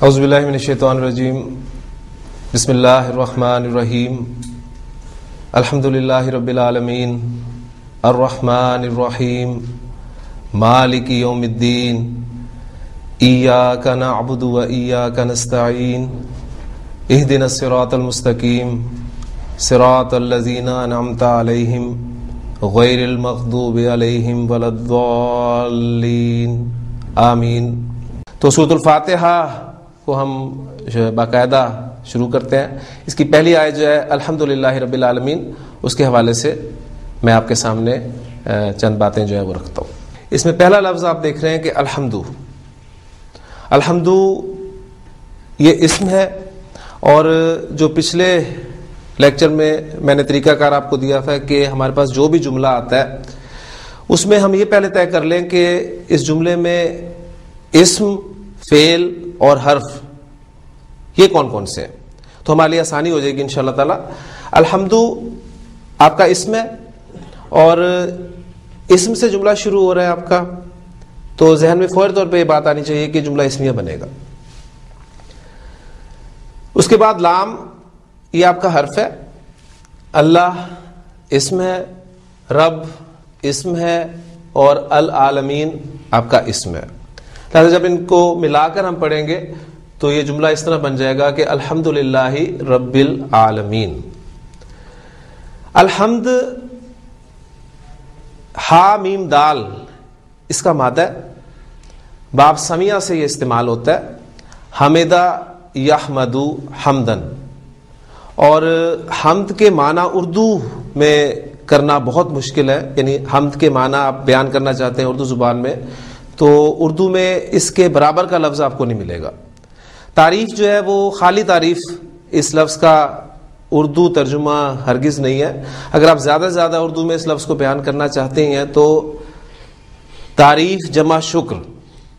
اعوذ باللہ من الشیطان الرجیم بسم اللہ الرحمن الرحیم الحمد للہ رب العالمین الرحمن الرحیم مالک یوم الدین ایاک نعبد و ایاک نستعین اہدنا الصراط المستقیم صراط الذین انعمت علیہم غیر المغضوب علیہم ولا الضالین آمین۔ تو سورۃ الفاتحہ کو ہم باقاعدہ شروع کرتے ہیں۔ اس کی پہلی آیت جو ہے الحمدللہ رب العالمین، اس کے حوالے سے میں آپ کے سامنے چند باتیں جو ہے وہ رکھتا ہوں۔ اس میں پہلا لفظ آپ دیکھ رہے ہیں کہ الحمدو۔ الحمدو یہ اسم ہے، اور جو پچھلے لیکچر میں میں نے طریقہ کار آپ کو دیا تھا کہ ہمارے پاس جو بھی جملہ آتا ہے اس میں ہم یہ پہلے طے کر لیں کہ اس جملے میں اسم، فعل اور حرف یہ کون کون سے ہیں، تو ہمارے لیے آسانی ہو جائے گی انشاءاللہ تعالی۔ الحمدو آپ کا اسم ہے، اور اسم سے جملہ شروع ہو رہا ہے آپ کا، تو ذہن میں فوری طور پہ یہ بات آنی چاہیے کہ جملہ اسمیہ بنے گا۔ اس کے بعد لام، یہ آپ کا حرف ہے، اللہ اسم ہے، رب اسم ہے، اور العالمین آپ کا اسم ہے۔ لہٰذا جب ان کو ملا کر ہم پڑھیں گے تو یہ جملہ اس طرح بن جائے گا کہ الحمدللہ رب العالمین۔ الحمد ہا میم دال اس کا مادہ ہے، باب سمیہ سے یہ استعمال ہوتا ہے، حمدہ یحمدو حمدن، اور حمد کے معنی اردو میں کرنا بہت مشکل ہے، یعنی حمد کے معنی آپ بیان کرنا چاہتے ہیں اردو زبان میں تو اردو میں اس کے برابر کا لفظ آپ کو نہیں ملے گا۔ تعریف جو ہے وہ خالی تعریف، اس لفظ کا اردو ترجمہ ہرگز نہیں ہے۔ اگر آپ زیادہ سے زیادہ اردو میں اس لفظ کو بیان کرنا چاہتے ہیں تو تعریف جمع شکر،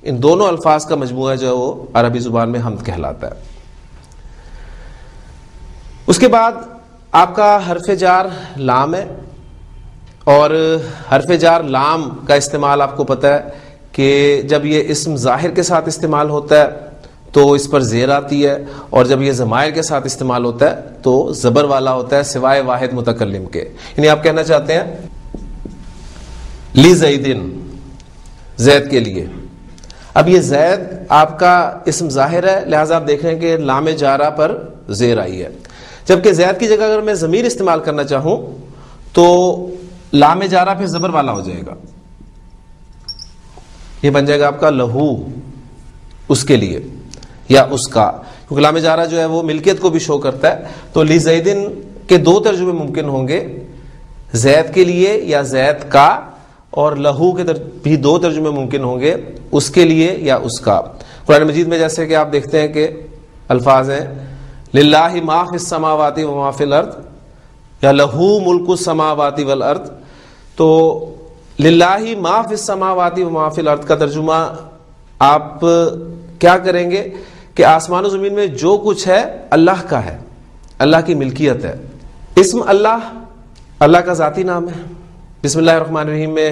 ان دونوں الفاظ کا مجموعہ جو ہے وہ عربی زبان میں حمد کہلاتا ہے۔ اس کے بعد آپ کا حرف جار لام ہے، اور حرف جار لام کا استعمال آپ کو پتہ ہے کہ جب یہ اسم ظاہر کے ساتھ استعمال ہوتا ہے تو اس پر زیر آتی ہے، اور جب یہ ضمائر کے ساتھ استعمال ہوتا ہے تو زبر والا ہوتا ہے سوائے واحد متکلم کے، یعنی آپ کہنا چاہتے ہیں لی زیدن، زید کے لیے۔ اب یہ زید آپ کا اسم ظاہر ہے، لہٰذا آپ دیکھ رہے ہیں کہ لام جارہ پر زیر آئی ہے، جبکہ زید کی جگہ اگر میں ضمیر استعمال کرنا چاہوں تو لام جارہ پھر زبر والا ہو جائے گا، یہ بن جائے گا آپ کا لہو، اس کے لیے یا اس کا، کیونکہ لام جارہ جو ہے وہ ملکیت کو بھی شو کرتا ہے۔ تو لی زیدن کے دو ترجمے ممکن ہوں گے، زید کے لیے یا زید کا، اور لہو کے بھی دو ترجمے ممکن ہوں گے، اس کے لیے یا اس کا۔ قرآن مجید میں جیسے کہ آپ دیکھتے ہیں کہ الفاظ ہیں للہ ما فی السماوات و ما فی الارض، یا لہو ملک السماوات والارض، تو للہ ما فی السماوات و ما فی الارض کا ترجمہ آپ کیا کریں گے کہ آسمان و زمین میں جو کچھ ہے اللہ کا ہے، اللہ کی ملکیت ہے۔ اسم اللہ، اللہ کا ذاتی نام ہے۔ بسم اللہ الرحمن الرحیم میں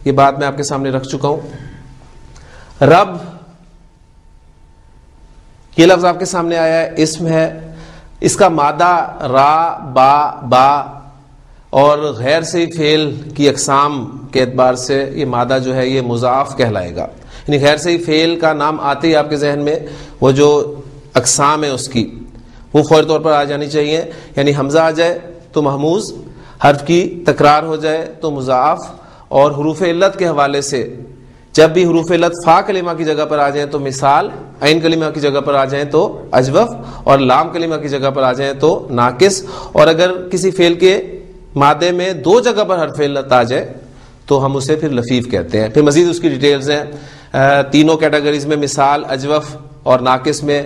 یہ بات میں آپ کے سامنے رکھ چکا ہوں۔ رب یہ لفظ آپ کے سامنے آیا ہے، اسم ہے، اس کا مادہ را با اور غیر سے فعل کی اقسام کے اعتبار سے یہ مادہ جو ہے یہ مضاف کہلائے گا، یعنی غیر سے فعل کا نام آتے ہی آپ کے ذہن میں وہ جو اقسام ہے اس کی وہ فوری طور پر آ جانی چاہیے، یعنی حمزہ آ جائے تو محموز، حرف کی تکرار ہو جائے تو مضاف، اور حروف علت کے حوالے سے جب بھی حروف علت فا کلمہ کی جگہ پر آ جائیں تو مثال، عین کلمہ کی جگہ پر آ جائیں تو اجوف، اور لام کلمہ کی جگہ پر آ جائیں تو ناقص، اور اگر کسی فعل کے مادے میں دو جگہ پر حرف علت آ جائے تو ہم اسے پھر لفیف کہتے ہیں۔ پھر مزید اس کی ڈیٹیلز ہیں تینوں کیٹیگریز میں، مثال، اجوف اور ناقص میں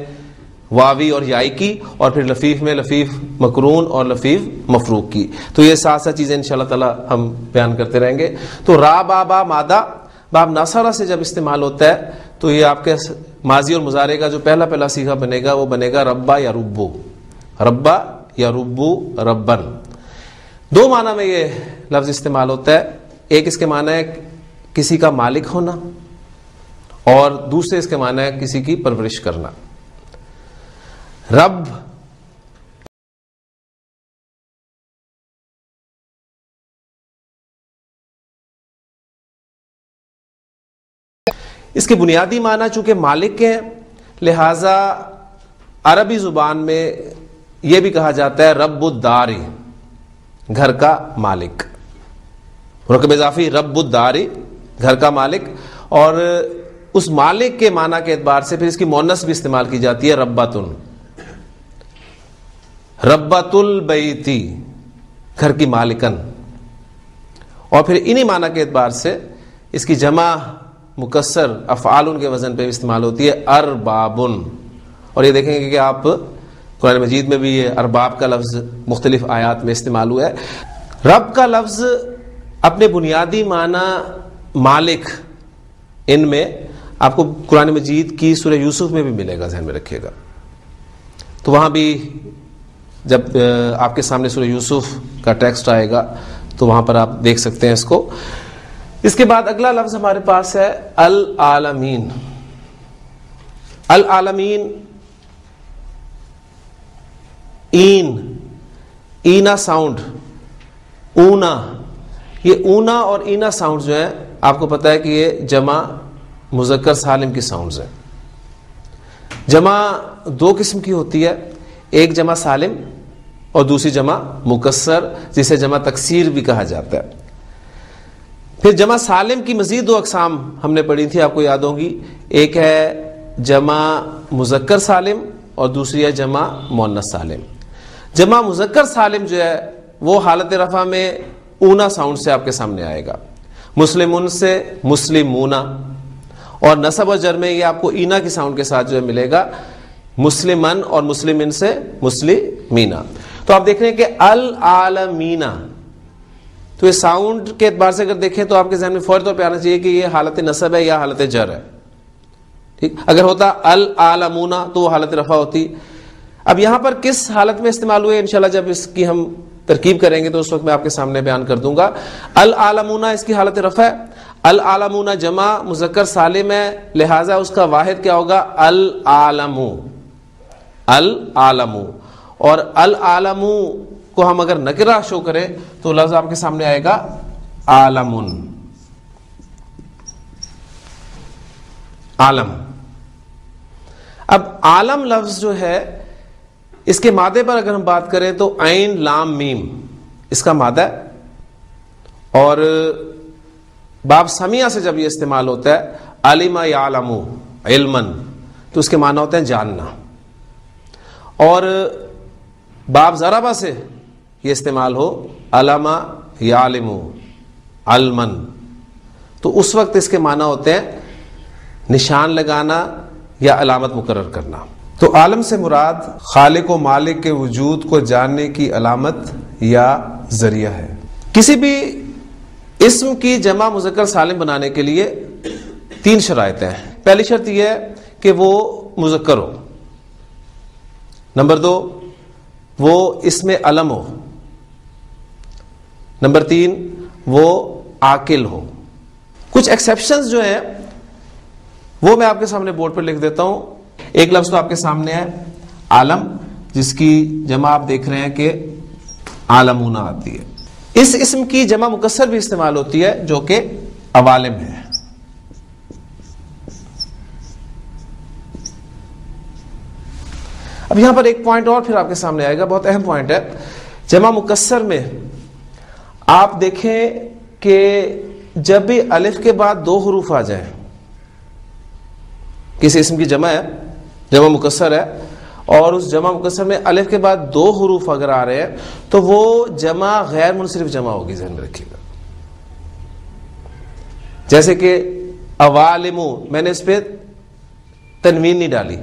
واوی اور یائی کی، اور پھر لفیف میں لفیف مقرون اور لفیف مفروق کی۔ تو یہ سات چیزیں انشاءاللہ تعالی ہم بیان کرتے رہیں گے۔ تو را با مادہ باب ناصرہ سے جب استعمال ہوتا ہے تو یہ آپ کے ماضی اور مضارع کا جو پہلا صیغہ بنے گا وہ بنے گا ربا یا ربو، ربا یا ربو، ربن۔ دو معنی میں یہ لفظ استعمال ہوتا ہے، ایک اس کے معنی ہے کسی کا مالک ہونا، اور دوسرے اس کے معنی ہے کسی کی پرورش کرنا۔ رب اس کے بنیادی معنی چونکہ مالک کے ہیں، لہذا عربی زبان میں یہ بھی کہا جاتا ہے رب الداری، گھر کا مالک، رقم اضافی رب الداری، گھر کا مالک، اور اس مالک کے معنی کے اعتبار سے پھر اس کی مؤنث بھی استعمال کی جاتی ہے ربتن، ربت البیتی، گھر کی مالکن، اور پھر انہی معنی کے اعتبار سے اس کی جمع مکسر افعال کے وزن پہ استعمال ہوتی ہے اربابن، اور یہ دیکھیں گے کہ آپ قرآن مجید میں بھی یہ ارباب کا لفظ مختلف آیات میں استعمال ہوا ہے۔ رب کا لفظ اپنے بنیادی معنی مالک، ان میں آپ کو قرآن مجید کی سورہ یوسف میں بھی ملے گا، ذہن میں رکھیے گا، تو وہاں بھی جب آپ کے سامنے سورہ یوسف کا ٹیکسٹ آئے گا تو وہاں پر آپ دیکھ سکتے ہیں اس کو۔ اس کے بعد اگلا لفظ ہمارے پاس ہے العالمین۔ العالمین اینا ساؤنڈ، اونا، یہ اونا اور اینا ساؤنڈ جو ہیں آپ کو پتا ہے کہ یہ جمع مذکر سالم کی ساؤنڈز ہیں۔ جمع دو قسم کی ہوتی ہے، ایک جمع سالم اور دوسری جمع مکسر، جسے جمع تکسیر بھی کہا جاتا ہے۔ پھر جمع سالم کی مزید دو اقسام ہم نے پڑھی تھی، آپ کو یاد ہوگی، ایک ہے جمع مذکر سالم اور دوسری ہے جمع مؤنث سالم۔ جمع مذکر سالم جو ہے وہ حالت رفع میں اونا ساؤنڈ سے آپ کے سامنے آئے گا، مسلمون سے مسلمونا، اور نصب اور جر میں یہ آپ کو اینا کی ساؤنڈ کے ساتھ جو ہے ملے گا، مسلمن اور مسلمن سے مسلمینا۔ تو آپ دیکھ رہے ہیں کہ العالمینا، تو یہ ساؤنڈ کے اعتبار سے اگر دیکھیں تو آپ کے ذہن میں فوری طور پہ آنا چاہیے کہ یہ حالت نصب ہے یا حالت جر ہے، ٹھیک۔ اگر ہوتا العالمونا تو وہ حالت رفع ہوتی۔ اب یہاں پر کس حالت میں استعمال ہوئے انشاءاللہ جب اس کی ہم ترکیب کریں گے تو اس وقت میں آپ کے سامنے بیان کر دوں گا۔ العالمونا اس کی حالت رفع ہے، العالمونا جمع مذکر سالم ہے، لہذا اس کا واحد کیا ہوگا العالمو، العالمو، اور العالمو کو ہم اگر نکرہ شو کریں تو لفظ آپ کے سامنے آئے گا عالمن، عالم۔ اب عالم لفظ جو ہے اس کے مادے پر اگر ہم بات کریں تو عین لام میم اس کا مادہ ہے، اور باب سمیہ سے جب یہ استعمال ہوتا ہے علم یعلم علمن تو اس کے معنی ہوتے ہیں جاننا، اور باب ضربہ سے یہ استعمال ہو علم یعلم علمن تو اس وقت اس کے معنی ہوتے ہیں نشان لگانا یا علامت مقرر کرنا۔ تو عالم سے مراد خالق و مالک کے وجود کو جاننے کی علامت یا ذریعہ ہے۔ کسی بھی اسم کی جمع مذکر سالم بنانے کے لیے تین شرائط ہیں۔ پہلی شرط یہ ہے کہ وہ مذکر ہو، نمبر دو وہ اسم علم ہو، نمبر تین وہ عاقل ہو۔ کچھ ایکسیپشنز جو ہیں وہ میں آپ کے سامنے بورڈ پر لکھ دیتا ہوں۔ ایک لفظ تو آپ کے سامنے ہے عالم، جس کی جمع آپ دیکھ رہے ہیں کہ عالمون آتی ہے۔ اس اسم کی جمع مکسر بھی استعمال ہوتی ہے جو کہ عوالم ہے۔ اب یہاں پر ایک پوائنٹ اور پھر آپ کے سامنے آئے گا، بہت اہم پوائنٹ ہے۔ جمع مکسر میں آپ دیکھیں کہ جب بھی الف کے بعد دو حروف آ جائیں، کسی اسم کی جمع ہے، جمع مکسر ہے، اور اس جمع مکسر میں الف کے بعد دو حروف اگر آ رہے ہیں تو وہ جمع غیر منصرف جمع ہوگی، ذہن میں رکھیے گا۔ جیسے کہ عوالمو، میں نے اس پہ تنوین نہیں ڈالی،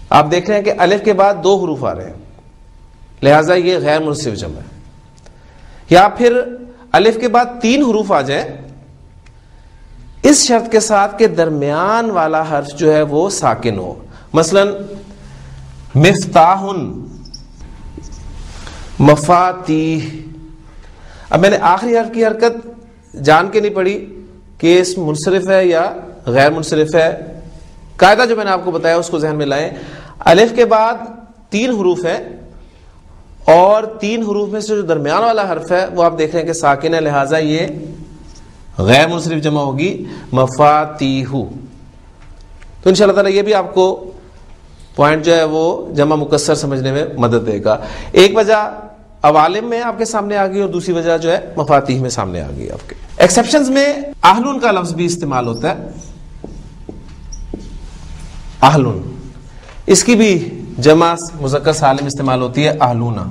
آپ دیکھ رہے ہیں کہ الف کے بعد دو حروف آ رہے ہیں، لہذا یہ غیر منصرف جمع ہے۔ یا پھر الف کے بعد تین حروف آ جائیں، اس شرط کے ساتھ کہ درمیان والا حرف جو ہے وہ ساکن ہو، مثلا مفتاحن، مفاتیح۔ اب میں نے آخری حرف کی حرکت جان کے نہیں پڑھی کہ اس منصرف ہے یا غیر منصرف ہے، قاعدہ جو میں نے آپ کو بتایا اس کو ذہن میں لائیں. الف کے بعد 3 حروف ہیں اور 3 حروف میں سے جو درمیان والا حرف ہے وہ آپ دیکھ رہے ہیں کہ ساکن ہے, لہٰذا یہ غیر منصرف جمع ہوگی مفاتیح. تو انشاءاللہ تعالیٰ یہ بھی آپ کو پوائنٹ جو ہے وہ جمع مکسر سمجھنے میں مدد دے گا. ایک وجہ عوالم میں آپ کے سامنے آ گئی اور دوسری وجہ جو ہے مفاتیح میں سامنے آ گئی آپ کے. ایکسیپشنز میں اہلن کا لفظ بھی استعمال ہوتا ہے. اہلن, اس کی بھی جمع مذکر سالم استعمال ہوتی ہے اہلونا.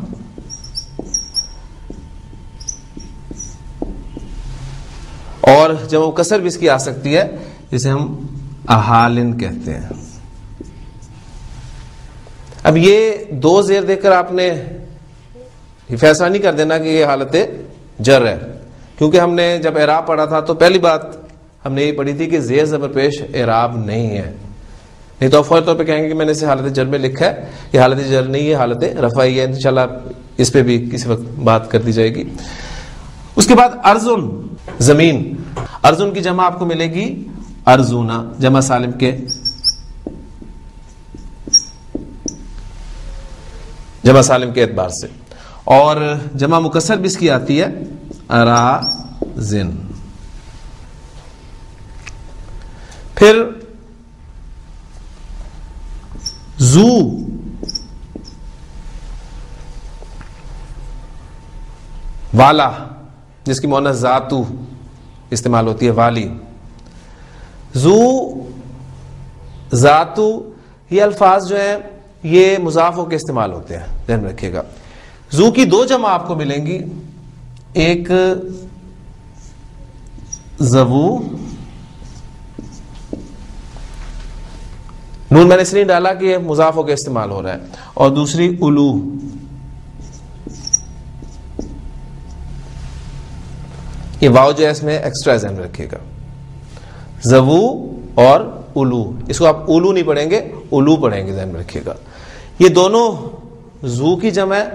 اور جمع مکسر بھی اس کی آ سکتی ہے جسے ہم اہالن کہتے ہیں. اب یہ 2 زیر دے کر آپ نے فیصلہ نہیں کر دینا کہ یہ حالت جر ہے, کیونکہ ہم نے جب اعراب پڑھا تھا تو پہلی بات ہم نے یہ پڑھی تھی کہ زیر زبر پیش اعراب نہیں ہے, نہیں تو فوری طور پہ کہیں گے کہ میں نے اسے حالت جر میں لکھا ہے, یہ حالت جر نہیں ہے, حالت رفعی ہے. انشاءاللہ اس پہ بھی کسی وقت بات کر دی جائے گی. اس کے بعد ارضن, زمین. ارضن کی جمع آپ کو ملے گی ارزونا, جمع سالم کے جمع سالم کے اعتبار سے. اور جمع مکسر بھی اس کی آتی ہے ارازن. پھر زو, والا, جس کی مؤنث ذاتو استعمال ہوتی ہے, والی. زو, ذاتو, یہ الفاظ جو ہیں یہ مضاف ہو کے استعمال ہوتے ہیں, ذہن میں رکھیے گا. زو کی 2 جمع آپ کو ملیں گی, ایک زوو, نون میں نے اس لیے ڈالا کہ یہ مضاف ہو کے استعمال ہو رہا ہے, اور دوسری الو. یہ واو جو ہے اس میں ایکسٹرا ذہن میں رکھیے گا, زوو اور الو. اس کو آپ اولو نہیں پڑھیں گے, الو پڑھیں گے, ذہن میں رکھیے گا. یہ دونوں زو کی جمع ہے.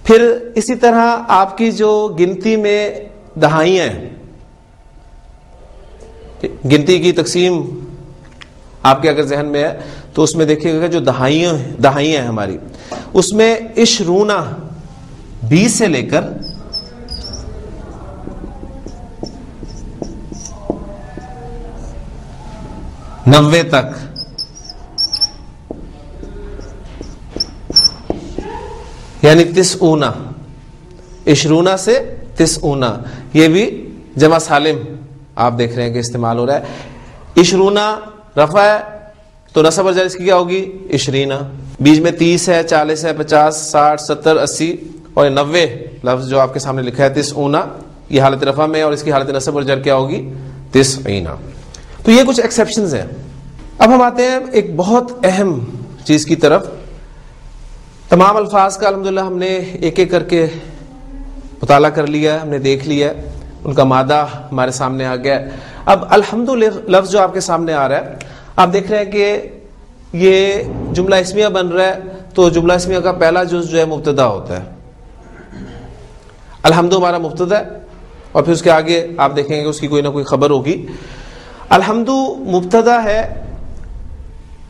پھر اسی طرح آپ کی جو گنتی میں دہائیاں ہیں, گنتی کی تقسیم آپ کے اگر ذہن میں ہے تو اس میں دیکھیے گا جو دہائیاں ہیں ہماری, اس میں عشرونا 20 سے لے کر 90 تک, یعنی 30 عشرونا سے 30, یہ بھی جمع سالم آپ دیکھ رہے ہیں کہ استعمال ہو رہا ہے. عشرونا رفع ہے تو نصب اور جر اس کی کیا ہوگی 20, بیچ میں 30 ہے, 40 ہے, 50, 60, 70, 80 اور 90 لفظ جو آپ کے سامنے لکھا ہے 30, یہ حالت رفع میں, اور اس کی حالت نصب اور جر کیا ہوگی 90. تو یہ کچھ ایکسیپشنز ہیں. اب ہم آتے ہیں ایک بہت اہم چیز کی طرف. تمام الفاظ کا الحمدللہ ہم نے ایک ایک کر کے مطالعہ کر لیا, ہم نے دیکھ لیا, ان کا مادہ ہمارے سامنے آ گیا. اب الحمد لفظ جو آپ کے سامنے آ رہا ہے, آپ دیکھ رہے ہیں کہ یہ جملہ اسمیہ بن رہا ہے, تو جملہ اسمیہ کا پہلا جز جو ہے مبتدا ہوتا ہے. الحمد ہمارا مبتدا ہے, اور پھر اس کے آگے آپ دیکھیں گے اس کی کوئی نہ کوئی خبر ہوگی. الحمد مبتدا ہے,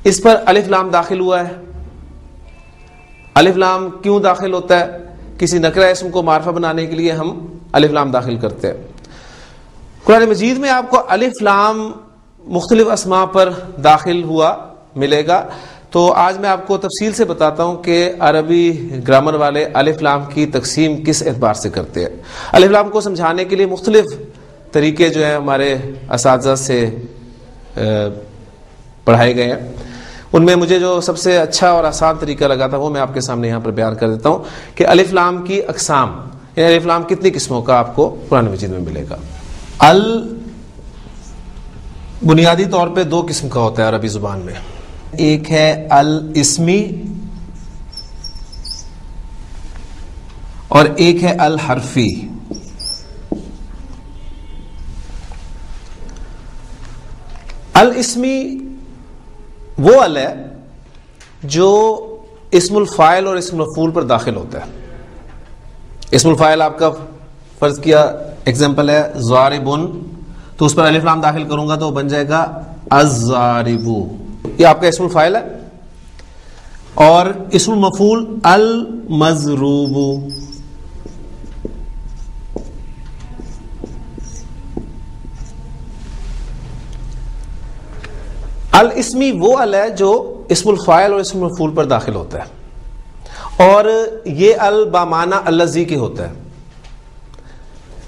اس پر الف لام داخل ہوا ہے. الف لام کیوں داخل ہوتا ہے؟ کسی نکرہ اسم کو معرفہ بنانے کے لیے ہم الف لام داخل کرتے ہیں. قرآن مجید میں آپ کو الف لام مختلف اسماء پر داخل ہوا ملے گا. تو آج میں آپ کو تفصیل سے بتاتا ہوں کہ عربی گرامر والے الف لام کی تقسیم کس اعتبار سے کرتے ہیں. الف لام کو سمجھانے کے لیے مختلف طریقے جو ہیں ہمارے اساتذہ سے پڑھائے گئے ہیں. ان میں مجھے جو سب سے اچھا اور آسان طریقہ لگا تھا وہ میں آپ کے سامنے یہاں پر بیان کر دیتا ہوں کہ الف لام کی اقسام, یعنی الف لام کتنی قسموں کا آپ کو قرآن مجید میں ملے گا. بنیادی طور پہ 2 قسم کا ہوتا ہے عربی زبان میں. ایک ہے الاسمی اور ایک ہے الحرفی. الاسمی وہ ال ہے جو اسم الفاعل اور اسم مفعول پر داخل ہوتا ہے. اسم الفاعل آپ کا فرض کیا ایگزامپل ہے ضاربن, تو اس پر الف لام داخل کروں گا تو بن جائے گا الضارب، یہ آپ کا اسم الفاعل ہے، اور اسم المفعول المضروب. الاسمی وہ ال ہے جو اسم الفاعل اور اسم المفعول پر داخل ہوتا ہے، اور یہ ال بامعنی الذی کے ہوتا ہے.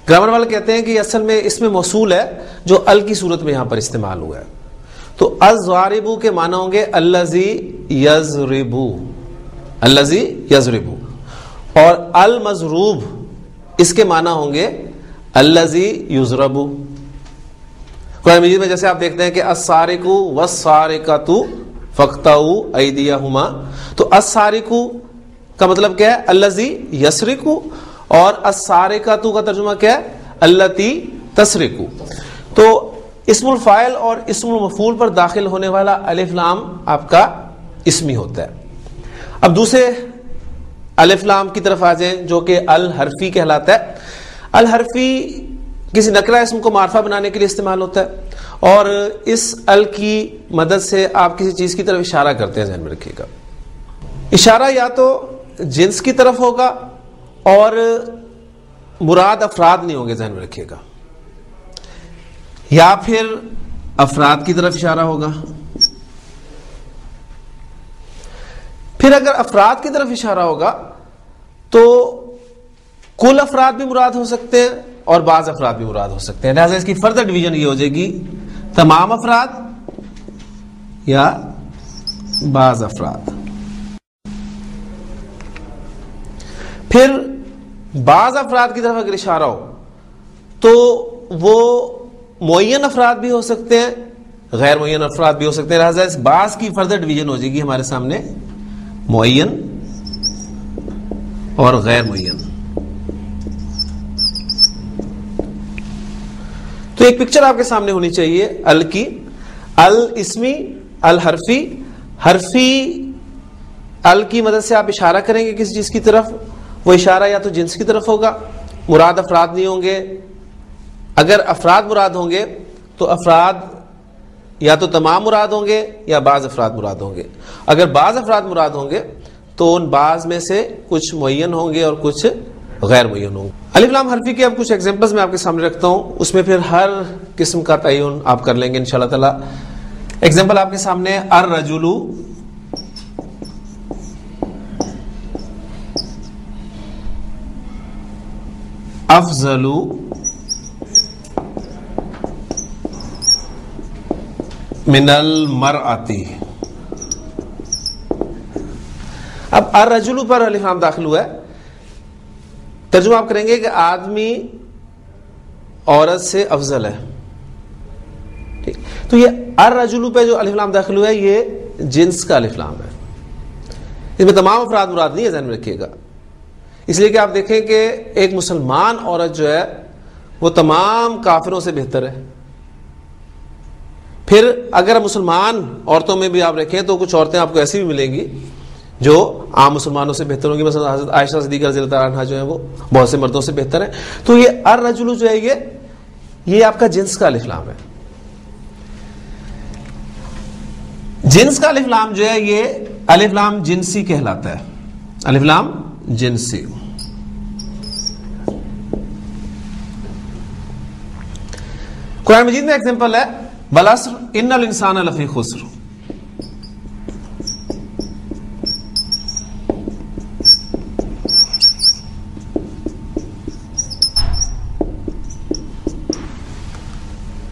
گرامر والے کہتے ہیں کہ یہ اصل میں اسم موصول ہے جو ال کی صورت میں یہاں پر استعمال ہوا ہے. تو الضارب کے معنی ہوں گے الذی یضرب، الذی یضرب، اور المضروب اس کے معنی ہوں گے الذی یضرب. قرآن مجید میں جیسے آپ دیکھتے ہیں کہ السارق والسارقۃ فاقطعوا ایدیہما، تو السارق کا مطلب کیا ہے؟ الذی یسرق، اور السارقۃ کا ترجمہ کیا ہے؟ التی تسرق. تو اسم الفاعل اور اسم المفعول پر داخل ہونے والا الف لام آپ کا اسمی ہوتا ہے. اب دوسرے الف لام کی طرف آ جائیں جو کہ الحرفی کہلاتا ہے. الحرفی کسی نکرہ اسم کو معرفہ بنانے کے لیے استعمال ہوتا ہے، اور اس ال کی مدد سے آپ کسی چیز کی طرف اشارہ کرتے ہیں. ذہن میں رکھیے گا، اشارہ یا تو جنس کی طرف ہوگا اور مراد افراد نہیں ہوں گے، ذہن میں رکھیے گا، یا پھر افراد کی طرف اشارہ ہوگا. پھر اگر افراد کی طرف اشارہ ہوگا تو کل افراد بھی مراد ہو سکتے ہیں اور بعض افراد بھی مراد ہو سکتے ہیں. لہذا اس کی فردر ڈویژن یہ ہو جائے گی تمام افراد یا بعض افراد. پھر بعض افراد کی طرف اگر اشارہ ہو تو وہ معین افراد بھی ہو سکتے ہیں، غیر معین افراد بھی ہو سکتے ہیں. لہذا اس بعض کی فردر ڈویژن ہو جائے گی ہمارے سامنے معین اور غیر معین. تو ایک پکچر آپ کے سامنے ہونی چاہیے ال کی. الاسمی، الحرفی. حرفی ال کی مدد سے آپ اشارہ کریں گے کسی چیز کی طرف، وہ اشارہ یا تو جنس کی طرف ہوگا، مراد افراد نہیں ہوں گے. اگر افراد مراد ہوں گے تو افراد یا تو تمام مراد ہوں گے یا بعض افراد مراد ہوں گے. اگر بعض افراد مراد ہوں گے تو ان بعض میں سے کچھ معین ہوں گے اور کچھ غیر معین ہوں گے. الف لام حرفی کے اب کچھ ایگزامپلز میں آپ کے سامنے رکھتا ہوں، اس میں پھر ہر قسم کا تعین آپ کر لیں گے انشاءاللہ تعالی. ایگزامپل آپ کے سامنے الرجل افضل من المرأة. اب الرجل پر الف لام داخل ہوا ہے، ترجمہ آپ کریں گے کہ آدمی عورت سے افضل ہے. ٹھیک، تو یہ الرجل پہ جو الف لام داخل ہوا ہے یہ جنس کا الف لام ہے، اس میں تمام افراد مراد نہیں ہے، ذہن میں رکھیے گا. اس لیے کہ آپ دیکھیں کہ ایک مسلمان عورت جو ہے وہ تمام کافروں سے بہتر ہے. پھر اگر مسلمان عورتوں میں بھی آپ رکھیں تو کچھ عورتیں آپ کو ایسی بھی ملیں گی جو عام مسلمانوں سے بہتر ہوں گی. مثلا حضرت عائشہ صدیقہ رضی اللہ تعالیٰ عنہا جو ہے وہ بہت سے مردوں سے بہتر ہیں. تو یہ الرجل جو ہے یہ آپ کا جنس کا الف لام ہے. جنس کا الف لام جو ہے یہ الف لام جنسی کہلاتا ہے، الف لام جنسی. قرآن مجید میں ایگزامپل ہے والعصر ان الانسان لفی خسر.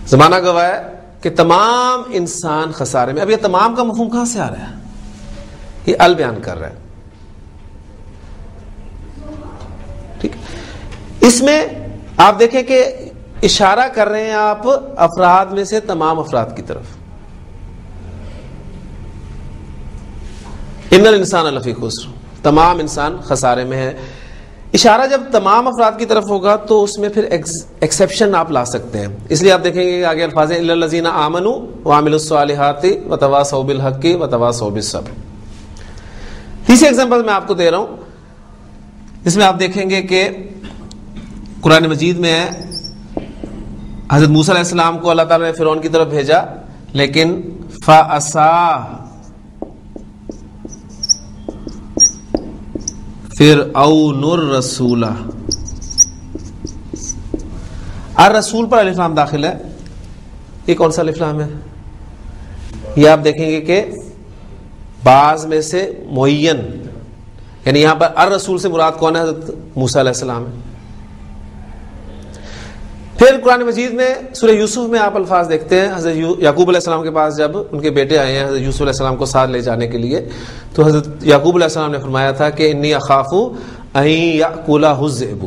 زمانہ گواہ ہے کہ تمام انسان خسارے میں. اب یہ تمام کا مفہوم کہاں سے آ رہا ہے؟ یہ ال بیان کر رہا ہے. ٹھیک، اس میں آپ دیکھیں کہ اشارہ کر رہے ہیں آپ افراد میں سے تمام افراد کی طرف. ان الانسان لفی خسر، تمام انسان خسارے میں ہے. اشارہ جب تمام افراد کی طرف ہوگا تو اس میں پھر ایکسیپشن آپ لا سکتے ہیں. اس لیے آپ دیکھیں گے کہ آگے الفاظ ہیں الا الذین آمنوا وعملوا الصالحات وتواصوا بالحق وتواصوا بالصبر. تیسری ایگزامپل میں آپ کو دے رہا ہوں جس میں آپ دیکھیں گے کہ قرآن مجید میں ہے حضرت موسیٰ علیہ السلام کو اللہ تعالیٰ نے فرعون کی طرف بھیجا لیکن فَأَسَا فرعون الرسول، الرسول پر الف لام داخل ہے. یہ کون سا الف لام ہے؟ یہ آپ دیکھیں گے کہ بعض میں سے معین، یعنی یہاں پر الرسول سے مراد کون ہے؟ حضرت موسیٰ علیہ السلام ہے. پھر قرآن مجید میں سورہ یوسف میں آپ الفاظ دیکھتے ہیں، حضرت یعقوب علیہ السلام کے پاس جب ان کے بیٹے آئے ہیں حضرت یوسف علیہ السلام کو ساتھ لے جانے کے لیے، تو حضرت یعقوب علیہ السلام نے فرمایا تھا کہ انی اخاف ان یأکلہ الذئب.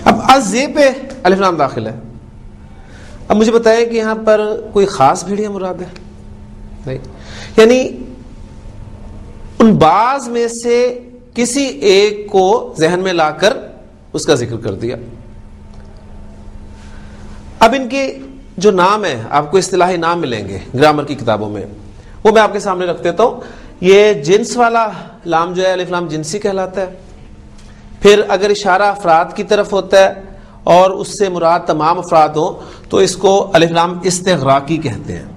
اب الذئب پہ الف لام داخل ہے. اب مجھے بتائیں کہ یہاں پر کوئی خاص بھیڑیا مراد ہے؟ نہیں، یعنی ان بعض میں سے کسی ایک کو ذہن میں لا کر اس کا ذکر کر دیا. اب ان کے جو نام ہیں، آپ کو اصطلاحی نام ملیں گے گرامر کی کتابوں میں، وہ میں آپ کے سامنے رکھ دیتا ہوں. یہ جنس والا لام جو ہے الف لام جنسی کہلاتا ہے. پھر اگر اشارہ افراد کی طرف ہوتا ہے اور اس سے مراد تمام افراد ہوں تو اس کو الف لام استغراقی کہتے ہیں.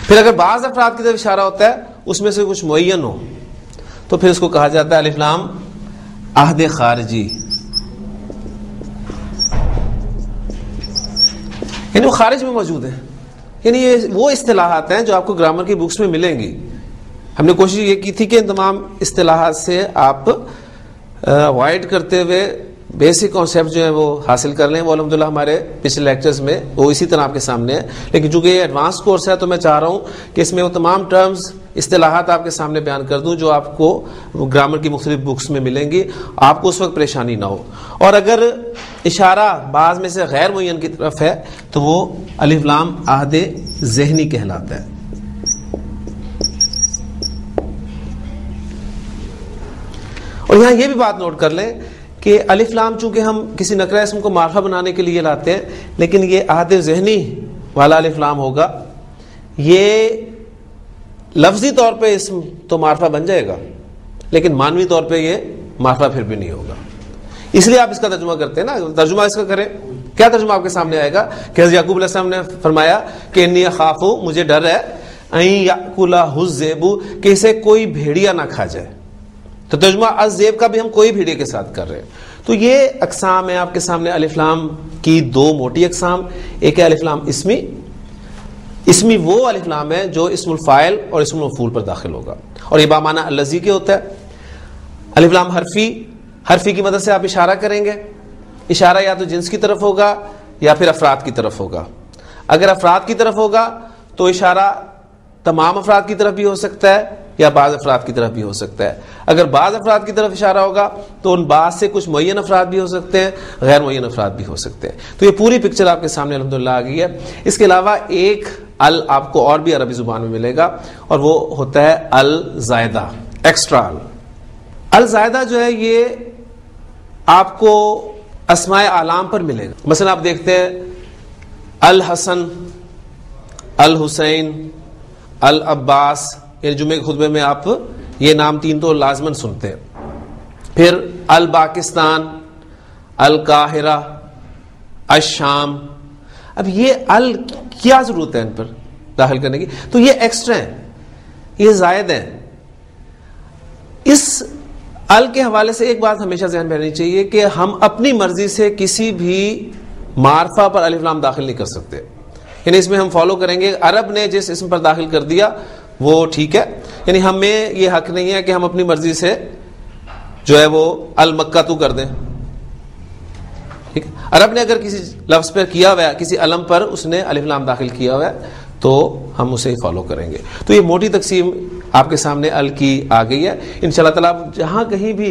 پھر اگر بعض افراد کی طرف اشارہ ہوتا ہے، اس میں سے کچھ معین ہو، تو پھر اس کو کہا جاتا ہے الف لام عہد خارجی، یعنی وہ خارج میں موجود ہے. یعنی یہ وہ اصطلاحات ہیں جو آپ کو گرامر کی بکس میں ملیں گی. ہم نے کوشش یہ کی تھی کہ ان تمام اصطلاحات سے آپ اوائڈ کرتے ہوئے بیسک کانسیپٹ جو ہے وہ حاصل کر لیں. وہ الحمدللہ ہمارے پچھلے لیکچرز میں وہ اسی طرح آپ کے سامنے ہے، لیکن چونکہ یہ ایڈوانس کورس ہے تو میں چاہ رہا ہوں کہ اس میں وہ تمام ٹرمز اصطلاحات آپ کے سامنے بیان کر دوں جو آپ کو گرامر کی مختلف بکس میں ملیں گی، آپ کو اس وقت پریشانی نہ ہو. اور اگر اشارہ بعض میں سے غیر معین کی طرف ہے تو وہ الف لام عہد ذہنی کہلاتا ہے. اور یہاں یہ بھی بات نوٹ کر لیں کہ الف لام چونکہ ہم کسی نکرہ اسم کو معرفہ بنانے کے لیے لاتے ہیں، لیکن یہ عہد ذہنی والا الف لام ہوگا. یہ لفظی طور پہ اسم تو معرفہ بن جائے گا، لیکن معنوی طور پہ یہ معرفہ پھر بھی نہیں ہوگا. اس لیے آپ اس کا ترجمہ کرتے ہیں نا. ترجمہ اس کا کریں، کیا ترجمہ آپ کے سامنے آئے گا کہ حضرت یعقوب علیہ السلام نے فرمایا کہ انی اخاف، مجھے ڈر ہے، ان یأکلہ الذئب، کہ اسے کوئی بھیڑیا نہ کھا جائے. تو ترجمہ الذئب کا بھی ہم کوئی بھیڑیے کے ساتھ کر رہے ہیں. تو یہ اقسام ہیں آپ کے سامنے الف لام کی دو موٹی اقسام. ایک ہے الف لام اسمی. اسمی وہ الف لام ہے جو اسم الفاعل اور اسم المفعول پر داخل ہوگا، اور یہ بامعنی الذی کے ہوتا ہے. الف لام حرفی، حرفی کی مدد سے آپ اشارہ کریں گے. اشارہ یا تو جنس کی طرف ہوگا یا پھر افراد کی طرف ہوگا. اگر افراد کی طرف ہوگا تو اشارہ تمام افراد کی طرف بھی ہو سکتا ہے یا بعض افراد کی طرف بھی ہو سکتا ہے. اگر بعض افراد کی طرف اشارہ ہوگا تو ان بعض سے کچھ معین افراد بھی ہو سکتے ہیں، غیر معین افراد بھی ہو سکتے ہیں. تو یہ پوری پکچر آپ کے سامنے الحمدللہ آ گئی ہے. اس کے علاوہ ایک ال آپ کو اور بھی عربی زبان میں ملے گا، اور وہ ہوتا ہے الزائدہ، ایکسٹرا ال. الزائدہ جو ہے یہ آپ کو اسماء اعلام پر ملے گا. مثلا آپ دیکھتے ہیں الحسن، الحسین، العباس، یعنی جمعے کے خطبے میں آپ یہ نام تین تو لازماً سنتے ہیں. پھر الپاکستان، القاہرہ، الشام. اب یہ ال کیا ضرورت ہے ان پر داخل کرنے کی؟ تو یہ ایکسٹرا ہیں، یہ زائد ہیں. اس ال کے حوالے سے ایک بات ہمیشہ ذہن میں رہنی چاہیے کہ ہم اپنی مرضی سے کسی بھی معرفہ پر الف لام داخل نہیں کر سکتے. یعنی اس میں ہم فالو کریں گے عرب نے جس اسم پر داخل کر دیا وہ ٹھیک ہے. یعنی ہمیں یہ حق نہیں ہے کہ ہم اپنی مرضی سے جو ہے وہ المکہ تو کر دیں. ٹھیک ہے، عرب نے اگر کسی لفظ پر کیا ہوا ہے، کسی علم پر اس نے الف لام داخل کیا ہوا ہے تو ہم اسے فالو کریں گے. تو یہ موٹی تقسیم آپ کے سامنے ال کی آ گئی ہے. انشاءاللہ تعالیٰ جہاں کہیں بھی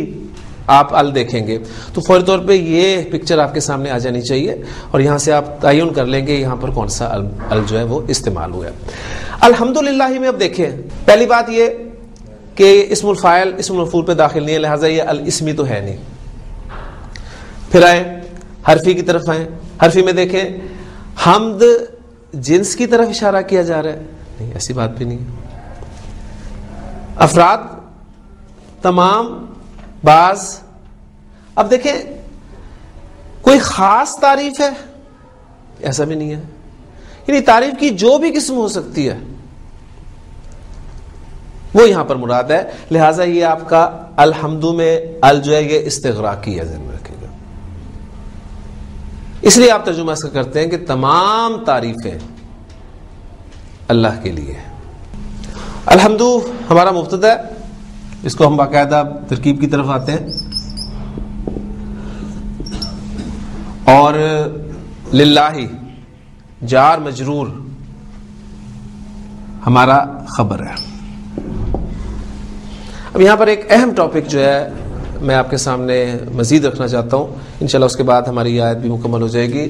آپ ال دیکھیں گے تو فوری طور پہ یہ پکچر آپ کے سامنے آ جانی چاہیے، اور یہاں سے آپ تعین کر لیں گے یہاں پر کون سا ال جو ہے وہ استعمال ہوا ہے. الحمدللہ میں اب دیکھیں، پہلی بات یہ کہ اسم الفاعل اسم المفعول پہ داخل نہیں ہے، لہٰذا یہ الاسمی تو ہے نہیں. پھر آئے حرفی کی طرف آئیں. حرفی میں دیکھیں حمد جنس کی طرف اشارہ کیا جا رہا ہے، نہیں ایسی بات بھی نہیں. افراد تمام، بعض. اب دیکھیں کوئی خاص تعریف ہے؟ ایسا بھی نہیں ہے. یعنی تعریف کی جو بھی قسم ہو سکتی ہے وہ یہاں پر مراد ہے. لہٰذا یہ آپ کا الحمد میں ال جو ہے یہ استغراقی ہے، ذہن میں رکھیے گا. اس لیے آپ ترجمہ اس کا کرتے ہیں کہ تمام تعریفیں اللہ کے لیے. الحمد ہمارا مبتدا ہے، اس کو ہم باقاعدہ ترکیب کی طرف آتے ہیں. اور للہ جار مجرور ہمارا خبر ہے. اب یہاں پر ایک اہم ٹاپک جو ہے میں آپ کے سامنے مزید رکھنا چاہتا ہوں، انشاءاللہ اس کے بعد ہماری یہ آیت بھی مکمل ہو جائے گی.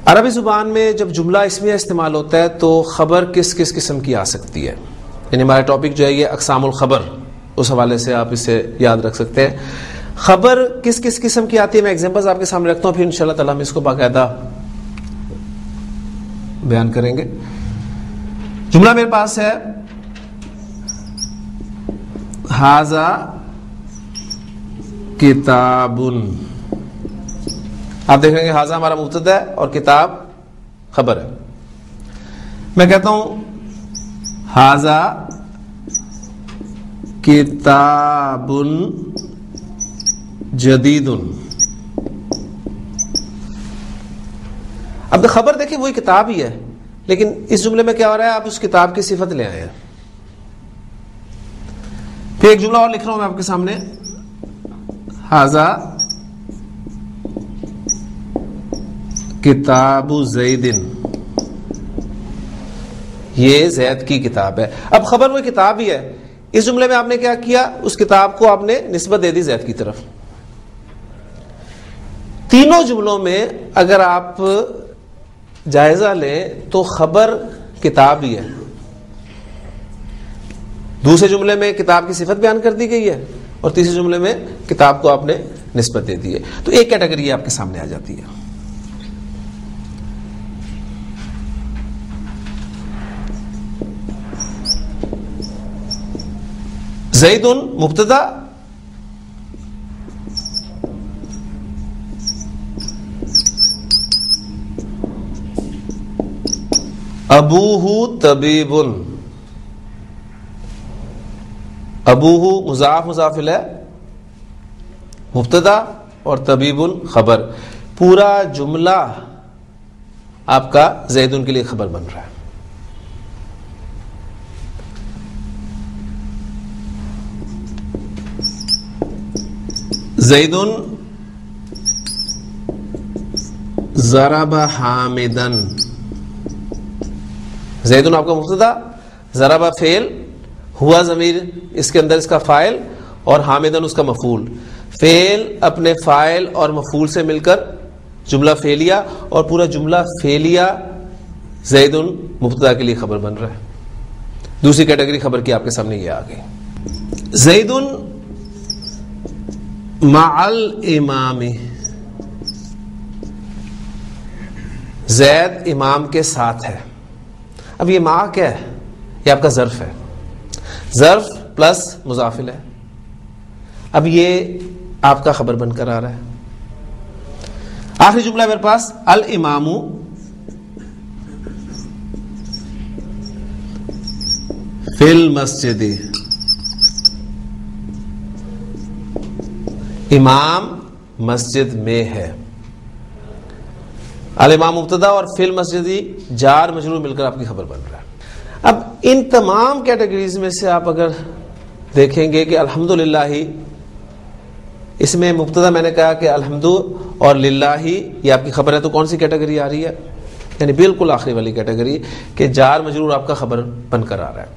عربی زبان میں جب جملہ اسمیہ استعمال ہوتا ہے تو خبر کس کس قسم کی آ سکتی ہے. یعنی ہمارا ٹاپک جو ہے یہ اقسام الخبر، اس حوالے سے آپ اسے یاد رکھ سکتے ہیں. خبر کس کس قسم کی آتی ہے میں ایگزامپلز آپ کے سامنے رکھتا ہوں، پھر انشاءاللہ تعالیٰ ہم اس کو باقاعدہ بیان کریں گے. جملہ میرے پاس ہے ھذا کتاب. آپ دیکھ رہے ہیں کہ ھذا ہمارا مبتدا ہے اور کتاب خبر ہے. میں کہتا ہوں ھذا کتاب جدید. اب خبر دیکھیں وہی کتاب ہی ہے، لیکن اس جملے میں کیا ہو رہا ہے، آپ اس کتاب کی صفت لے آئے ہیں. پھر ایک جملہ اور لکھ رہا ہوں میں آپ کے سامنے، ھذا کتاب زید. یہ زید کی کتاب ہے. اب خبر وہ کتاب ہی ہے، اس جملے میں آپ نے کیا کیا، اس کتاب کو آپ نے نسبت دے دی زید کی طرف. تینوں جملوں میں اگر آپ جائزہ لیں تو خبر کتاب ہی ہے. دوسرے جملے میں کتاب کی صفت بیان کر دی گئی ہے اور تیسرے جملے میں کتاب کو آپ نے نسبت دے دی ہے. تو ایک کیٹیگری آپ کے سامنے آ جاتی ہے. زید مبتدا، ابوہ طبیب. ابوہ مضاف مضاف الیہ مبتدا اور طبیب خبر. پورا جملہ آپ کا زیدن کے لیے خبر بن رہا ہے. زیدن ضرب حامدن. زیدن آپ کا مبتدا، ضرب فعل، ہوا ضمیر اس کے اندر اس کا فاعل اور حامدن اس کا مفعول. فعل اپنے فاعل اور مفعول سے مل کر جملہ فعلیہ، اور پورا جملہ فعلیہ زیدن مبتدا کے لیے خبر بن رہا ہے. دوسری کیٹیگری خبر کی آپ کے سامنے یہ آ گئی. زیدن مع الامام. زید امام کے ساتھ ہے. اب یہ مع کیا ہے، یہ آپ کا ظرف ہے. ظرف پلس مضاف الیہ. اب یہ آپ کا خبر بن کر آ رہا ہے. آخری جملہ میرے پاس الامام فی المسجد. امام مسجد میں ہے. الامام مبتدا اور فی المسجدی جار مجرور مل کر آپ کی خبر بن رہا ہے. اب ان تمام کیٹیگریز میں سے آپ اگر دیکھیں گے کہ الحمدللہ ہی، اس میں مبتدا میں نے کہا کہ الحمد اور للہ ہی یہ آپ کی خبر ہے، تو کون سی کیٹیگری آ رہی ہے، یعنی بالکل آخری والی کیٹیگری کہ جار مجرور آپ کا خبر بن کر آ رہا ہے.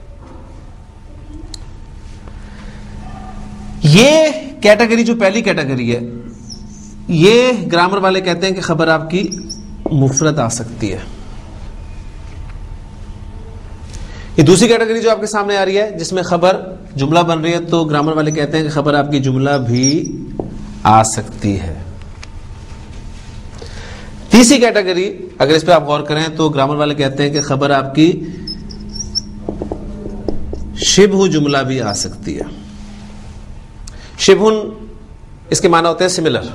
یہ کیٹیگری جو پہلی کیٹیگری ہے، یہ گرامر والے کہتے ہیں کہ خبر آپ کی مفرد آ سکتی ہے. یہ دوسری کیٹیگری جو آپ کے سامنے آ رہی ہے جس میں خبر جملہ بن رہی ہے، تو گرامر والے کہتے ہیں کہ خبر آپ کی جملہ بھی آ سکتی ہے. تیسری کیٹیگری اگر اس پہ آپ غور کریں تو گرامر والے کہتے ہیں کہ خبر آپ کی شبہ جملہ بھی آ سکتی ہے. شبہن اس کے معنی ہوتے ہیں سملر.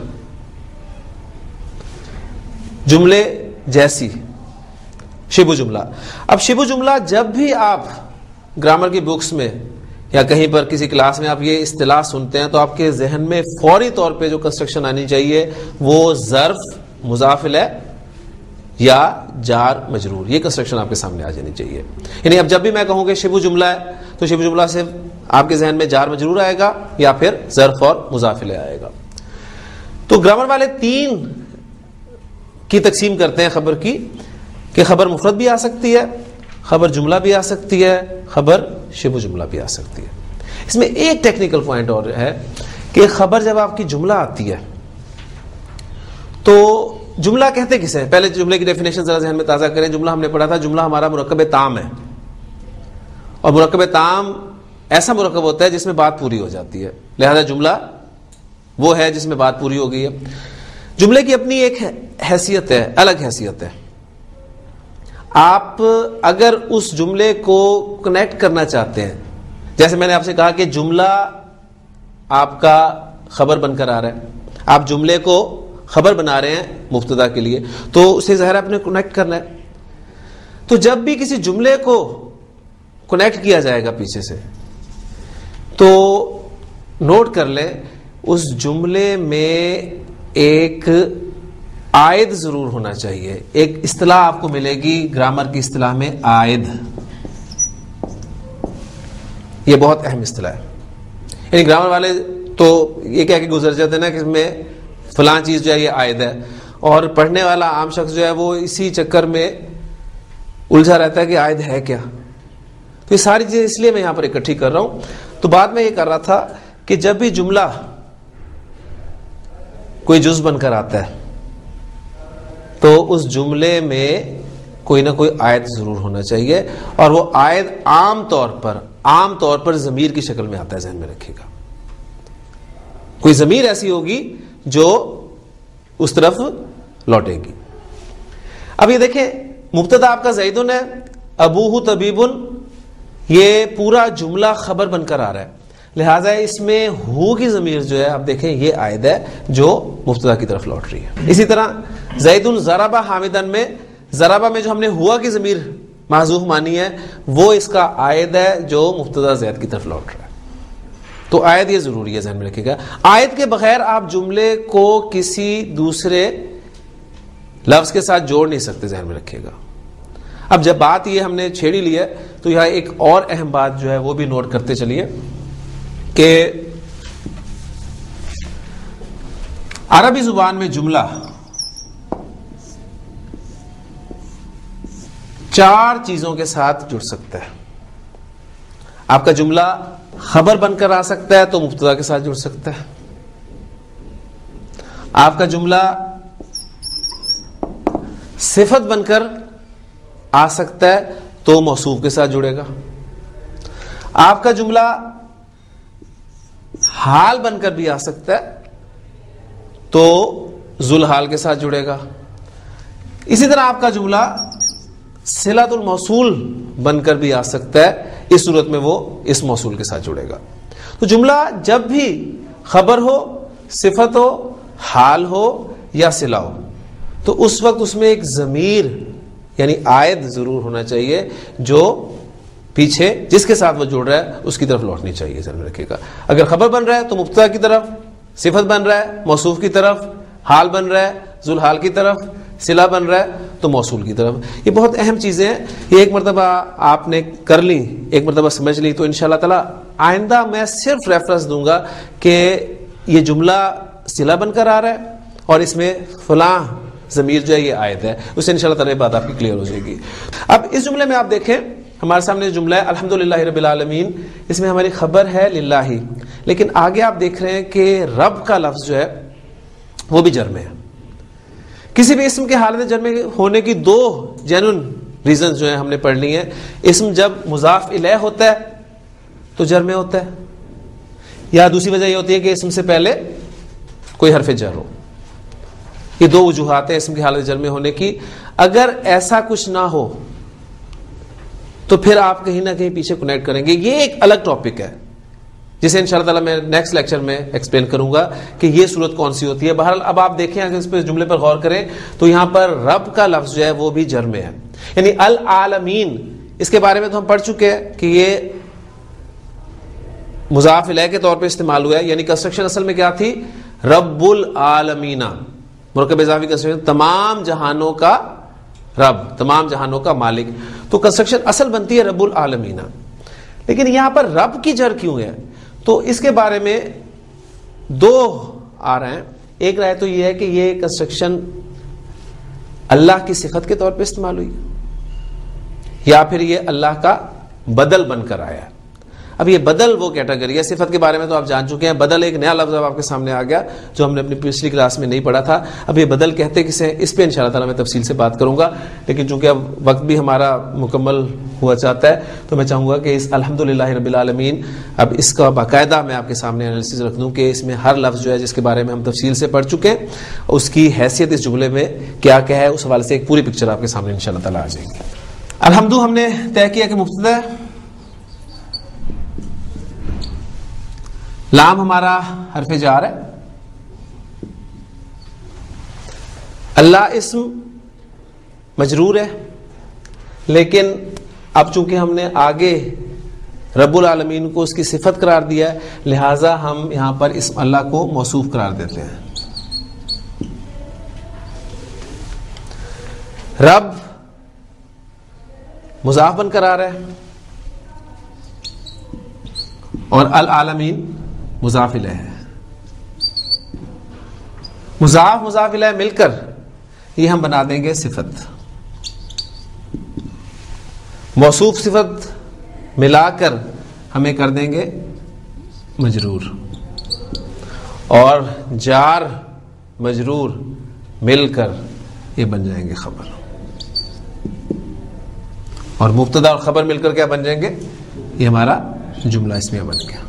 جملے جیسی، شبہ جملہ. اب شبہ جملہ جب بھی آپ گرامر کی بکس میں یا کہیں پر کسی کلاس میں آپ یہ اصطلاح سنتے ہیں تو آپ کے ذہن میں فوری طور پہ جو کنسٹرکشن آنی چاہیے وہ ظرف مضاف الیہ یا جار مجرور، یہ کنسٹرکشن آپ کے سامنے آ جانی چاہیے. یعنی اب جب بھی میں کہوں کہ شبہ جملہ ہے تو شبہ جملہ سے آپ کے ذہن میں جار مجرور آئے گا یا پھر ظرف اور مضاف الیہ آئے گا. تو گرامر والے 3 کی تقسیم کرتے ہیں خبر کی، کہ خبر مفرد بھی آ سکتی ہے، خبر جملہ بھی آ سکتی ہے، خبر شبہ جملہ بھی آ سکتی ہے. اس میں ایک ٹیکنیکل پوائنٹ اور ہے کہ خبر جب آپ کی جملہ آتی ہے تو جملہ کہتے کسے ہیں؟ پہلے جملے کی ڈیفینیشن ذرا ذہن میں تازہ کریں. جملہ ہم نے پڑھا تھا جملہ ہمارا مرکب تام ہے، اور مرکب تام ایسا مرکب ہوتا ہے جس میں بات پوری ہو جاتی ہے، لہذا جملہ وہ ہے جس میں بات پوری ہو گئی ہے. جملے کی اپنی ایک حیثیت ہے، الگ حیثیت ہے. آپ اگر اس جملے کو کنیکٹ کرنا چاہتے ہیں، جیسے میں نے آپ سے کہا کہ جملہ آپ کا خبر بن کر آ رہا ہے، آپ جملے کو خبر بنا رہے ہیں مبتدا کے لیے، تو اسے ظاہر آپ نے کنیکٹ کرنا ہے. تو جب بھی کسی جملے کو کنیکٹ کیا جائے گا پیچھے سے تو نوٹ کر لیں اس جملے میں ایک عائد ضرور ہونا چاہیے. ایک اصطلاح آپ کو ملے گی گرامر کی اصطلاح میں، عائد. یہ بہت اہم اصطلاح ہے. یعنی گرامر والے تو یہ کہہ کے گزر جاتے ہیں نا کہ اس میں فلاں چیز جو ہے یہ عائد ہے، اور پڑھنے والا عام شخص جو ہے وہ اسی چکر میں الجھا رہتا ہے کہ عائد ہے کیا. تو یہ ساری چیزیں اس لیے میں یہاں پر اکٹھی کر رہا ہوں. تو بعد میں یہ کر رہا تھا کہ جب بھی جملہ کوئی جز بن کر آتا ہے تو اس جملے میں کوئی نہ کوئی عائد ضرور ہونا چاہیے، اور وہ عائد عام طور پر ضمیر کی شکل میں آتا ہے. ذہن میں رکھیے گا، کوئی ضمیر ایسی ہوگی جو اس طرف لوٹے گی. اب یہ دیکھیں مبتدا آپ کا زیدن ہے، ابوہ طبیبن، یہ پورا جملہ خبر بن کر آ رہا ہے، لہٰذا اس میں ہو کی ضمیر جو ہے آپ دیکھیں یہ عائد ہے جو مبتدا کی طرف لوٹ رہی ہے. اسی طرح زیدن ضربہ حامدن میں، ضربہ میں جو ہم نے ہوا کی ضمیر محذوف مانی ہے وہ اس کا عائد ہے جو مبتدا زید کی طرف لوٹ رہا ہے. تو عائد یہ ضروری ہے، ذہن میں رکھیے گا. عائد کے بغیر آپ جملے کو کسی دوسرے لفظ کے ساتھ جوڑ نہیں سکتے، ذہن میں رکھیے گا. اب جب بات یہ ہم نے چھیڑی لی ہے تو یہاں ایک اور اہم بات جو ہے وہ بھی نوٹ کرتے چلیے کہ عربی زبان میں جملہ 4 چیزوں کے ساتھ جڑ سکتا ہے. آپ کا جملہ خبر بن کر آ سکتا ہے تو مبتدا کے ساتھ جڑ سکتا ہے. آپ کا جملہ صفت بن کر آ سکتا ہے تو موصوف کے ساتھ جڑے گا. آپ کا جملہ حال بن کر بھی آ سکتا ہے تو ذوالحال کے ساتھ جڑے گا. اسی طرح آپ کا جملہ صلۃ الموصول بن کر بھی آ سکتا ہے، اس صورت میں وہ اس موصول کے ساتھ جڑے گا. تو جملہ جب بھی خبر ہو، صفت ہو، حال ہو یا صلہ ہو تو اس وقت اس میں ایک ضمیر یعنی عائد ضرور ہونا چاہیے جو پیچھے جس کے ساتھ وہ جڑ رہا ہے اس کی طرف لوٹنی چاہیے. ذہن میں رکھیے گا، اگر خبر بن رہا ہے تو مبتدا کی طرف، صفت بن رہا ہے موصوف کی طرف، حال بن رہا ہے ذوالحال کی طرف، صلہ بن رہا ہے تو موصول کی طرف. یہ بہت اہم چیزیں ہیں، یہ ایک مرتبہ آپ نے کر لی، ایک مرتبہ سمجھ لی تو انشاءاللہ تعالی آئندہ میں صرف ریفرنس دوں گا کہ یہ جملہ صلہ بن کر آ رہا ہے اور اس میں فلاں ضمیر جو ہے یہ عائد ہے، اس سے انشاءاللہ تعالی بات آپ کی کلیئر ہو جائے گی. اب اس جملے میں آپ دیکھیں ہمارے سامنے جملہ ہے الحمدللہ رب العالمین، اس میں ہماری خبر ہے للہ، لیکن آگے آپ دیکھ رہے ہیں کہ رب کا لفظ جو ہے وہ بھی جر میں ہے. کسی بھی اسم کے حالت جر میں ہونے کی 2 جینون ریزنز جو ہیں ہم نے پڑھ لی ہیں. اسم جب مضاف الیہ ہوتا ہے تو جر میں ہوتا ہے، یا دوسری وجہ یہ ہوتی ہے کہ اسم سے پہلے کوئی حرف جر ہو. یہ 2 وجوہات ہیں اسم کی حالت جر میں ہونے کی. اگر ایسا کچھ نہ ہو تو پھر آپ کہیں نہ کہیں پیچھے کنیکٹ کریں گے. یہ ایک الگ ٹاپک ہے جسے انشاءاللہ تعالی میں نیکسٹ لیکچر میں ایکسپلین کروں گا کہ یہ صورت کون سی ہوتی ہے. بہرحال اب آپ دیکھیں اگر اس پہ جملے پر غور کریں تو یہاں پر رب کا لفظ جو ہے وہ بھی جر میں ہے, یعنی العالمین. اس کے بارے میں تو ہم پڑھ چکے ہیں کہ یہ مضاف الیہ کے طور پہ استعمال ہوا ہے, یعنی کنسٹرکشن اصل میں کیا تھی؟ رب العالمین, مرکب اضافی کنسٹرکشن, تمام جہانوں کا رب, تمام جہانوں کا مالک. تو کنسٹرکشن اصل بنتی ہے رب العالمین. لیکن یہاں پر رب کی جر کیوں ہے؟ تو اس کے بارے میں دو آ رہے ہیں. ایک رائے تو یہ ہے کہ یہ کنسٹرکشن اللہ کی صفت کے طور پہ استعمال ہوئی, یا پھر یہ اللہ کا بدل بن کر آیا. اب یہ بدل وہ کیٹیگری ہے, صفت کے بارے میں تو آپ جان چکے ہیں. بدل ایک نیا لفظ اب آپ کے سامنے آ گیا جو ہم نے اپنی پچھلی کلاس میں نہیں پڑھا تھا. اب یہ بدل کہتے کسے, اس پہ انشاءاللہ تعالی میں تفصیل سے بات کروں گا. لیکن چونکہ اب وقت بھی ہمارا مکمل ہوا چاہتا ہے تو میں چاہوں گا کہ اس الحمدللہ رب العالمین اب اس کا باقاعدہ میں آپ کے سامنے انالیسس رکھ دوں کہ اس میں ہر لفظ جو ہے جس کے بارے میں ہم تفصیل سے پڑھ چکے ہیں اس کی حیثیت اس جملے میں کیا کیا ہے, اس حوالے سے ایک پوری پکچر آپ کے سامنے انشاءاللہ تعالی آ جائے گی. الحمد ہم نے طے کیا کہ مبتدا ہے, لام ہمارا حرف جار ہے, اللہ اسم مجرور ہے. لیکن اب چونکہ ہم نے آگے رب العالمین کو اس کی صفت قرار دیا ہے لہٰذا ہم یہاں پر اسم اللہ کو موصوف قرار دیتے ہیں. رب مضاف بن کر آ رہا ہے اور العالمین مضاف الیہ ہے. مضاف الیہ مل کر یہ ہم بنا دیں گے صفت. موصوف صفت ملا کر ہمیں کر دیں گے مجرور, اور جار مجرور مل کر یہ بن جائیں گے خبر, اور مبتدا اور خبر مل کر کیا بن جائیں گے؟ یہ ہمارا جملہ اسمیہ بن گیا.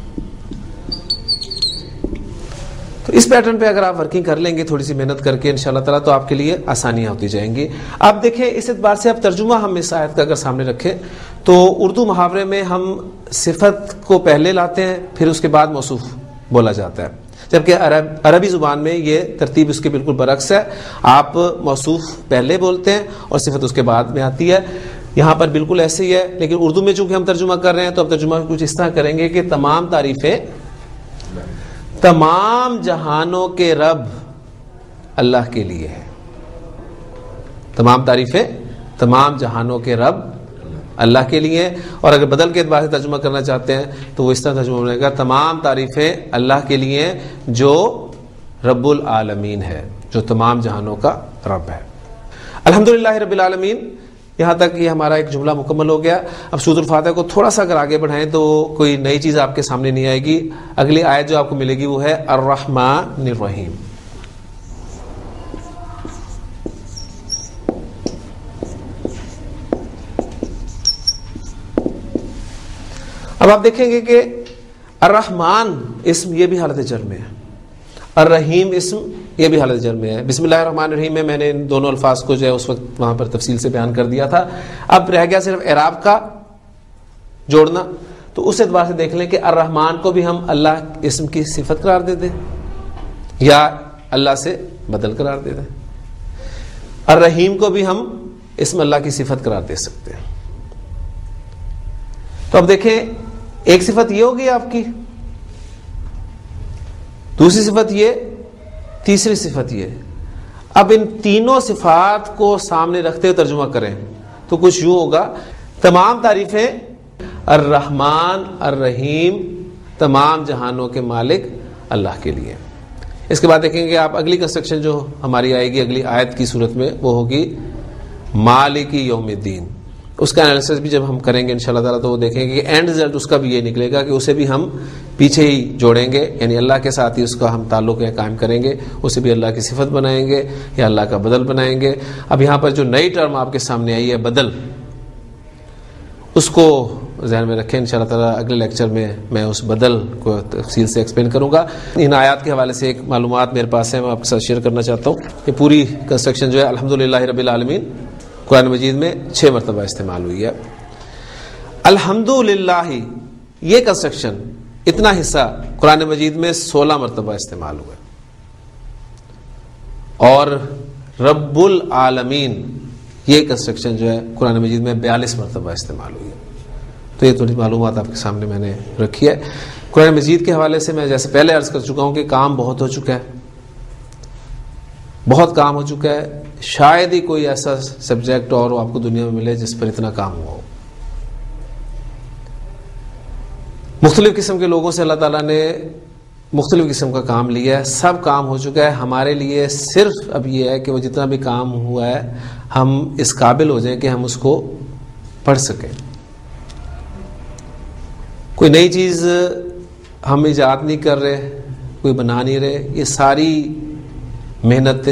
تو اس پیٹرن پہ اگر آپ ورکنگ کر لیں گے تھوڑی سی محنت کر کے انشاءاللہ تعالیٰ تو آپ کے لیے آسانیاں ہوتی جائیں گی. اب دیکھیں اس اعتبار سے اب ترجمہ ہم اس آیت کا اگر سامنے رکھیں تو اردو محاورے میں ہم صفت کو پہلے لاتے ہیں پھر اس کے بعد موصوف بولا جاتا ہے, جبکہ عربی زبان میں یہ ترتیب اس کے بالکل برعکس ہے. آپ موصوف پہلے بولتے ہیں اور صفت اس کے بعد میں آتی ہے. یہاں پر بالکل ایسے ہی ہے, لیکن اردو میں چونکہ ہم ترجمہ کر رہے ہیں تو اب ترجمہ کچھ اس طرح کریں گے کہ تمام تعریفیں تمام جہانوں کے رب اللہ کے لیے ہے. تمام تعریفیں تمام جہانوں کے رب اللہ کے لیے. اور اگر بدل کے اعتبار سے ترجمہ کرنا چاہتے ہیں تو وہ اس طرح ترجمہ بنے گا, تمام تعریفیں اللہ کے لیے جو رب العالمین ہے, جو تمام جہانوں کا رب ہے. الحمدللہ رب العالمین. یہاں تک یہ ہمارا ایک جملہ مکمل ہو گیا. اب سورۃ الفاتحہ کو تھوڑا سا اگر آگے بڑھائیں تو کوئی نئی چیز آپ کے سامنے نہیں آئے گی. اگلی آیت جو آپ کو ملے گی وہ ہے الرحمن الرحیم. اب آپ دیکھیں گے کہ الرحمن اسم یہ بھی حالت جر میں ہے, الرحیم اسم یہ بھی حالت جر میں ہے. بسم اللہ الرحمن الرحیم میں نے ان دونوں الفاظ کو جو ہے اس وقت وہاں پر تفصیل سے بیان کر دیا تھا. اب رہ گیا صرف اعراب کا جوڑنا. تو اس اعتبار سے دیکھ لیں کہ الرحمن کو بھی ہم اللہ اسم کی صفت قرار دے دیں یا اللہ سے بدل قرار دے دیں. الرحیم کو بھی ہم اسم اللہ کی صفت قرار دے سکتے ہیں. تو اب دیکھیں ایک صفت یہ ہوگی آپ کی, دوسری صفت یہ, تیسری صفت یہ. اب ان تینوں صفات کو سامنے رکھتے ہوئے ترجمہ کریں تو کچھ یوں ہوگا, تمام تعریفیں الرحمن الرحیم تمام جہانوں کے مالک اللہ کے لیے. اس کے بعد دیکھیں گے آپ اگلی کنسٹرکشن جو ہماری آئے گی اگلی آیت کی صورت میں وہ ہوگی مالک یوم الدین. اس کا انالیسس بھی جب ہم کریں گے انشاءاللہ تعالیٰ تو وہ دیکھیں گے کہ اینڈ رزلٹ اس کا بھی یہ نکلے گا کہ اسے بھی ہم پیچھے ہی جوڑیں گے, یعنی اللہ کے ساتھ ہی اس کا ہم تعلق قائم کریں گے, اسے بھی اللہ کی صفت بنائیں گے یا اللہ کا بدل بنائیں گے. اب یہاں پر جو نئی ٹرم آپ کے سامنے آئی ہے بدل, اس کو ذہن میں رکھیں. انشاءاللہ تعالیٰ اگلے لیکچر میں اس بدل کو تفصیل سے ایکسپلین کروں گا. ان آیات کے حوالے سے ایک معلومات میرے پاس ہے, میں آپ کے ساتھ شیئر کرنا چاہتا ہوں کہ پوری کنسٹرکشن جو ہے الحمدللہ رب العالمین قرآن مجید میں 6 مرتبہ استعمال ہوئی ہے. الحمدللہ یہ کنسٹرکشن اتنا حصہ قرآن مجید میں 16 مرتبہ استعمال ہوا ہے، اور رب العالمین یہ کنسٹرکشن جو ہے قرآن مجید میں 42 مرتبہ استعمال ہوئی ہے۔ تو یہ تھوڑی معلومات آپ کے سامنے میں نے رکھی ہے۔ قرآن مجید کے حوالے سے میں جیسے پہلے عرض کر چکا ہوں کہ کام بہت ہو چکا ہے، بہت کام ہو چکا ہے، شاید ہی کوئی ایسا سبجیکٹ اور آپ کو دنیا میں ملے جس پر اتنا کام ہوا ہو۔ مختلف قسم کے لوگوں سے اللہ تعالیٰ نے مختلف قسم کا کام لیا ہے، سب کام ہو چکا ہے۔ ہمارے لیے صرف اب یہ ہے کہ وہ جتنا بھی کام ہوا ہے ہم اس قابل ہو جائیں کہ ہم اس کو پڑھ سکیں۔ کوئی نئی چیز ہم ایجاد نہیں کر رہے، کوئی بنا نہیں رہے، یہ ساری محنت،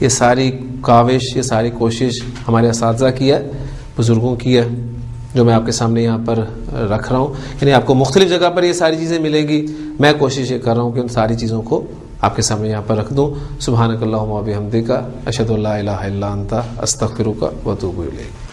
یہ ساری کاوش، یہ ساری کوشش ہمارے اساتذہ کی ہے، بزرگوں کی ہے، جو میں آپ کے سامنے یہاں پر رکھ رہا ہوں۔ یعنی آپ کو مختلف جگہ پر یہ ساری چیزیں ملیں گی، میں کوشش یہ کر رہا ہوں کہ ان ساری چیزوں کو آپ کے سامنے یہاں پر رکھ دوں۔ سبحانک اللہم و بحمدک، اشہد ان لا الہ الا انت، استغفرک و اتوب الیک۔